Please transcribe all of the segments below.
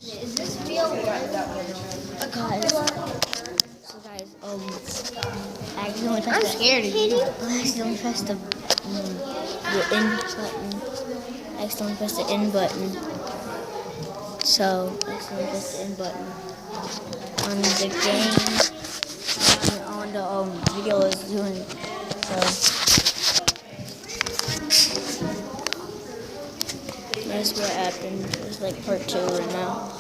Is this real? So guys, I accidentally pressed I accidentally pressed the in button. I accidentally pressed the in button. So I accidentally pressed the in button on the game on the video I was doing. So that's what happened. It was like part 2 right now.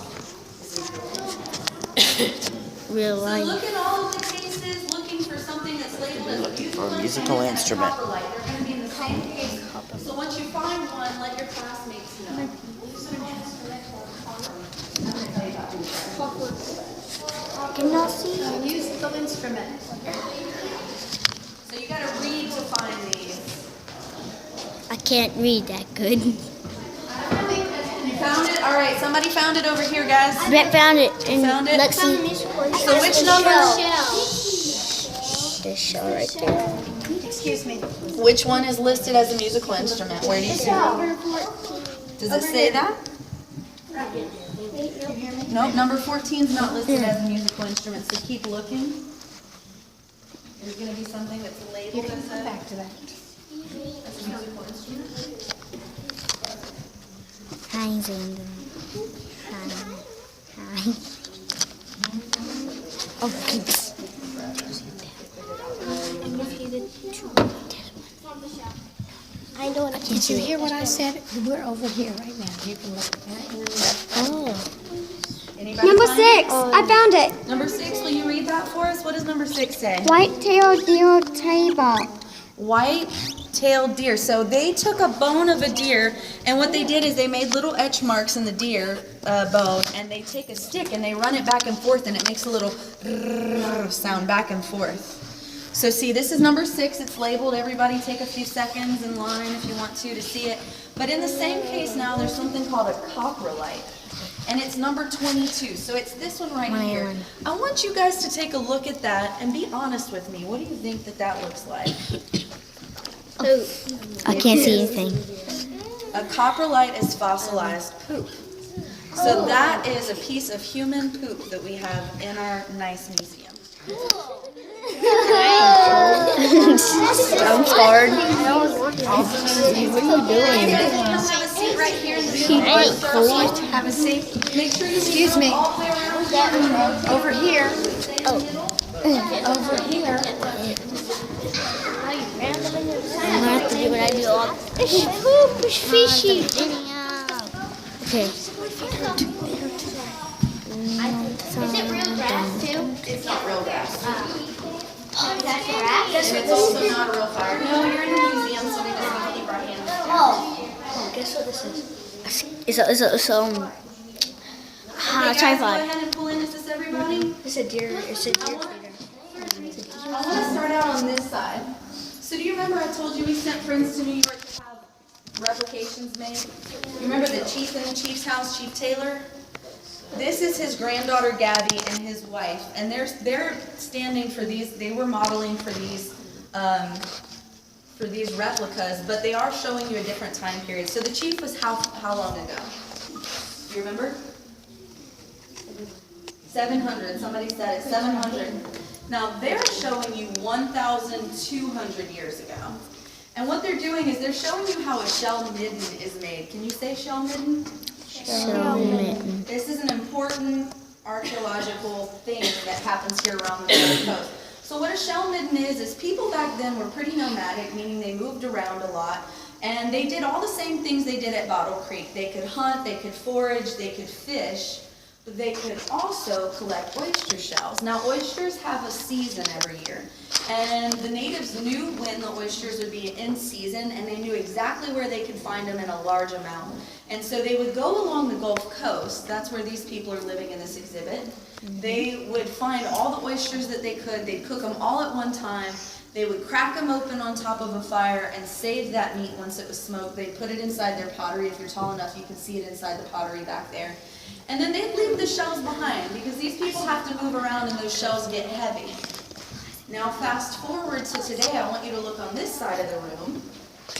Real life. So look at all of the cases looking for something that's labeled as Looking for a musical instrument. They're going to be in the same case. So once you find one, let your classmates know. Cannot see. A musical instrument. So you got to read to find these. I can't read that good. You found it? All right, somebody found it over here, guys. Brett found it. And Found it? let's see. So which number? This shell right there. Excuse me. Which one is listed as a musical instrument? Where do you see it? Does it say that? Nope, number 14 is not listed as a musical instrument, so keep looking. There's going to be something that's labeled as a Back to that. musical instrument. Hi, Xander. Hi. Oh, goodness. I know what I Did you hear what I said? We're over here right now. You can look at that. Oh. Anybody Number find 6. it? I found it. Number 6, will you read that for us? What does number 6 say? White-tailed deer table. White-tailed deer. So they took a bone of a deer, and what they did is they made little etch marks in the deer bone, and they take a stick and they run it back and forth, and it makes a little sound back and forth. So see, this is number 6. It's labeled. Everybody take a few seconds in line if you want to see it. But in the same case now, there's something called a coprolite. And it's number 22. So it's this one right here. I want you guys to take a look at that and be honest with me. What do you think that that looks like? I can't see anything. A coprolite is fossilized poop. So that is a piece of human poop that we have in our nice museum. I'm scared. Have a seat right here in the Have a seat. Make sure you Excuse me. all the way around. Over here. Oh. Over here. I'm gonna have to do what I do all. It's poop, it's fishy. Okay. Is it real grass too? It's not real grass. That's grass? And it's also not a real fire. No, you're in a museum, so we just have to keep our hands down. Oh, guess what this is? It's a Okay, guys, go tripod. ahead and pull in. Is this everybody? It's a deer. It's a deer I want to start out on this side. So do you remember I told you we sent friends to New York to have replications made? You remember the chief in the chief's house, Chief Taylor? This is his granddaughter Gabby and his wife, and they're standing for these. They were modeling for these replicas, but they are showing you a different time period. So the chief was how long ago? Do you remember? 700. Somebody said it. 700. Now they're showing you 1,200 years ago. And what they're doing is they're showing you how a shell midden is made. Can you say shell midden? This is an important archaeological thing that happens here around the Gulf Coast. So what a shell midden is people back then were pretty nomadic, meaning they moved around a lot, and they did all the same things they did at Bottle Creek. They could hunt, they could forage, they could fish, but they could also collect oyster shells. Now oysters have a season every year, and the natives knew when the oysters would be in season, and they knew exactly where they could find them in a large amount. And so they would go along the Gulf Coast. That's where these people are living in this exhibit. They would find all the oysters that they could. They'd cook them all at one time. They would crack them open on top of a fire and save that meat once it was smoked. They'd put it inside their pottery. If you're tall enough, you can see it inside the pottery back there. And then they'd leave the shells behind because these people have to move around and those shells get heavy. Now fast forward to today, I want you to look on this side of the room.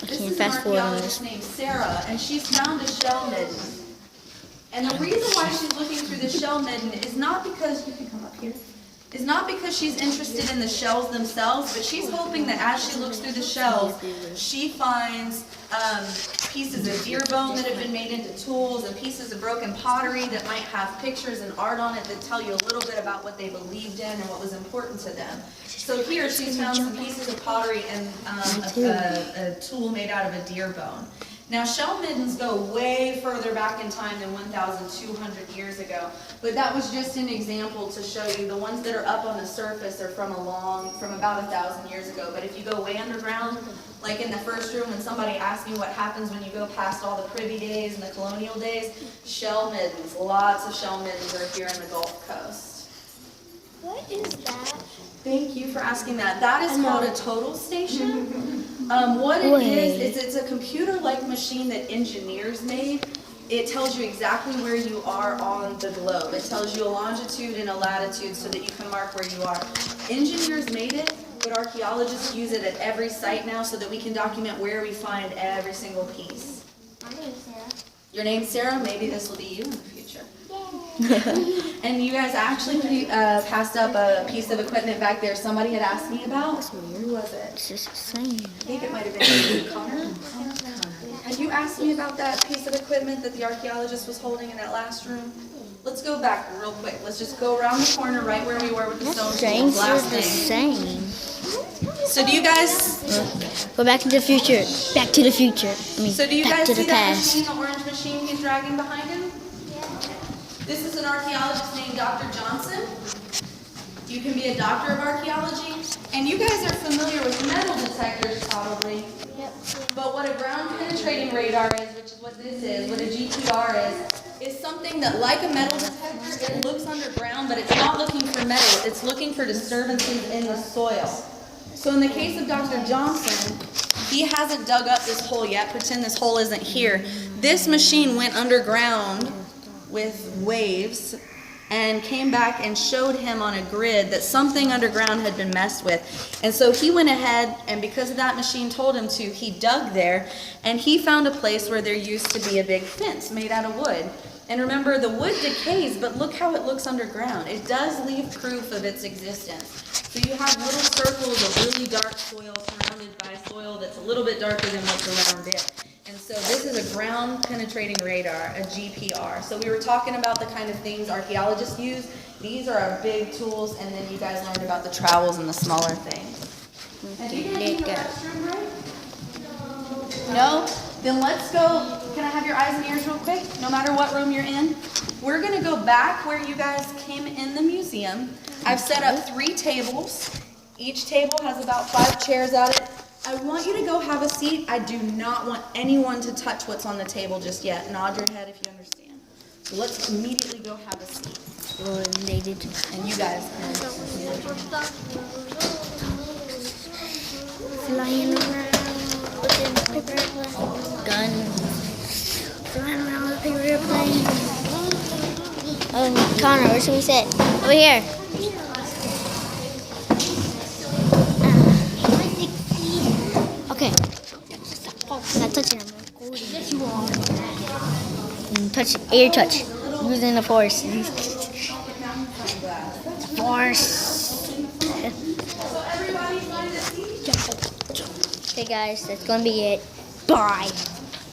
This is an archaeologist named Sarah, and she's found a shell midden. And the reason why she's looking through the shell midden is not because, you can come up here, is not because she's interested in the shells themselves, but she's hoping that as she looks through the shells, she finds pieces of deer bone that have been made into tools and pieces of broken pottery that might have pictures and art on it that tell you a little bit about what they believed in and what was important to them. So here she's found some pieces of pottery and a tool made out of a deer bone. Now, shell middens go way further back in time than 1,200 years ago, but that was just an example to show you. The ones that are up on the surface are from about 1,000 years ago, but if you go way underground, like in the first room when somebody asked me what happens when you go past all the Privy days and the colonial days, shell middens, lots of shell middens are here in the Gulf Coast. What is that? Thank you for asking that. That is called a total station. What it is it's a computer-like machine that engineers made. It tells you exactly where you are on the globe. It tells you a longitude and a latitude so that you can mark where you are. Engineers made it, but archaeologists use it at every site now so that we can document where we find every single piece. My name's Sarah. Your name's Sarah? Maybe this will be you in the future. And you guys actually passed up a piece of equipment back there somebody had asked me about. Who was it? It's just the same. I think it might have been Connor. Had you asked me about that piece of equipment that the archaeologist was holding in that last room? Let's go back real quick. Let's just go around the corner right where we were with the stone Strange, tools they're last the thing. same. So do you guys Go back to the future. Back to the future. I mean, So do you back guys to see the that past. machine, the orange machine he's dragging behind him? This is an archaeologist named Dr. Johnson. You can be a doctor of archaeology. And you guys are familiar with metal detectors probably. Yep. But what a ground penetrating radar is, which is what this is, what a GPR is something that, like a metal detector, it looks underground, but it's not looking for metal. It's looking for disturbances in the soil. So in the case of Dr. Johnson, he hasn't dug up this hole yet. Pretend this hole isn't here. This machine went underground with waves and came back and showed him on a grid that something underground had been messed with. And so he went ahead, and because of that machine told him to, he dug there, and he found a place where there used to be a big fence made out of wood. And remember, the wood decays, but look how it looks underground. It does leave proof of its existence. So you have little circles of really dark soil surrounded by soil that's a little bit darker than what's around it. And so this is a ground penetrating radar, a GPR. So we were talking about the kind of things archaeologists use. These are our big tools, and then you guys learned about the trowels and the smaller things. And do you guys need a restroom break? No? Then let's go. Can I have your eyes and ears real quick? No matter what room you're in. We're going to go back where you guys came in the museum. I've set up 3 tables. Each table has about 5 chairs at it. I want you to go have a seat. I do not want anyone to touch what's on the table just yet. Nod your head if you understand. So let's immediately go have a seat. Well, they did. And you guys can. Flying around with a paper gun. Flying around with a paper airplane. Oh, Connor, where should we sit? Over here. Okay. Not touching him. Yes, you are. Touch, air touch. Using the force. Force. Okay, guys, that's gonna be it. Bye.